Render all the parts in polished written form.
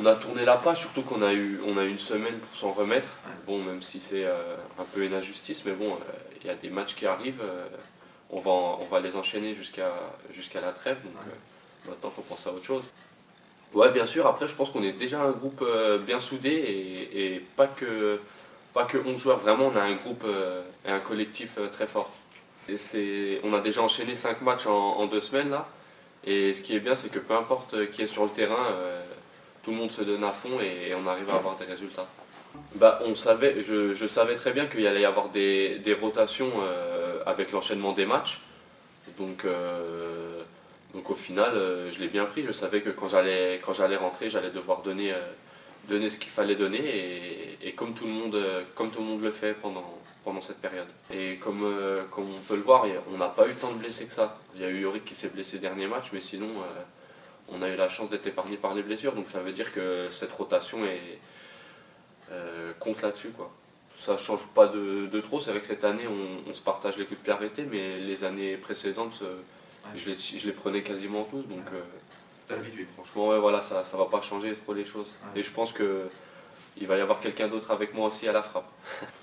On a tourné la page, surtout qu'on a eu une semaine pour s'en remettre. Bon, même si c'est un peu une injustice, mais bon, il y a des matchs qui arrivent. On va les enchaîner jusqu'à la trêve, donc maintenant il faut penser à autre chose. Ouais, bien sûr, après je pense qu'on est déjà un groupe bien soudé et pas que 11 joueurs, vraiment on a un groupe et un collectif très fort. On a déjà enchaîné 5 matchs en 2 semaines là, et ce qui est bien c'est que peu importe qui est sur le terrain, tout le monde se donne à fond et on arrive à avoir des résultats. Bah, je savais très bien qu'il allait y avoir des rotations avec l'enchaînement des matchs. Donc, donc au final, je l'ai bien pris. Je savais que quand j'allais rentrer, j'allais devoir donner ce qu'il fallait donner et comme comme tout le monde le fait pendant cette période. Et comme on peut le voir, on n'a pas eu tant de blessés que ça. Il y a eu Yorick qui s'est blessé dernier match, mais sinon on a eu la chance d'être épargné par les blessures. Donc ça veut dire que cette rotation compte là-dessus, quoi. Ça change pas de trop. C'est vrai que cette année on se partage les coups de pied arrêtés, mais les années précédentes je les prenais quasiment tous. Donc franchement, ouais, voilà, ça va pas changer trop les choses. Et je pense que il va y avoir quelqu'un d'autre avec moi aussi à la frappe.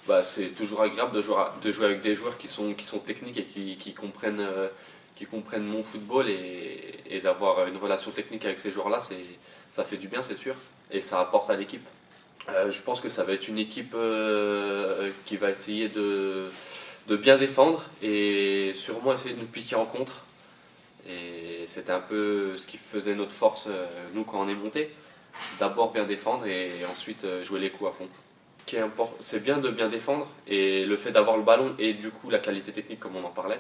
Bah, c'est toujours agréable de jouer avec des joueurs qui sont techniques et qui comprennent mon football et d'avoir une relation technique avec ces joueurs-là, ça fait du bien, c'est sûr, et ça apporte à l'équipe. Je pense que ça va être une équipe qui va essayer de bien défendre et sûrement essayer de nous piquer en contre. Et c'était un peu ce qui faisait notre force, nous, quand on est monté. D'abord bien défendre et ensuite jouer les coups à fond. C'est bien de bien défendre et le fait d'avoir le ballon et du coup la qualité technique comme on en parlait,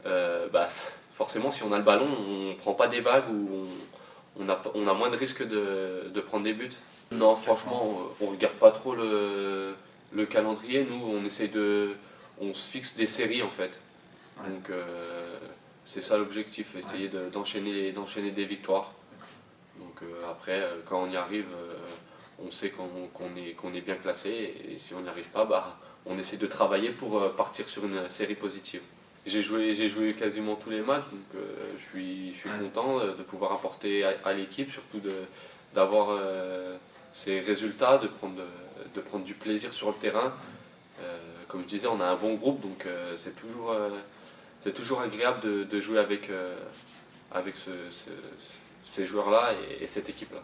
bah, forcément si on a le ballon on ne prend pas des vagues ou on a moins de risques de prendre des buts. Non, franchement on regarde pas trop le calendrier, nous on se fixe des séries en fait. Donc c'est ça l'objectif, essayer d'enchaîner des victoires. Donc après, quand on y arrive, on sait qu'on est bien classé et si on n'y arrive pas, bah, on essaie de travailler pour partir sur une série positive. J'ai joué quasiment tous les matchs, donc je suis content de pouvoir apporter à l'équipe, surtout d'avoir ces résultats, de prendre du plaisir sur le terrain. Comme je disais, on a un bon groupe, donc c'est toujours agréable de jouer avec ces joueurs-là et cette équipe-là.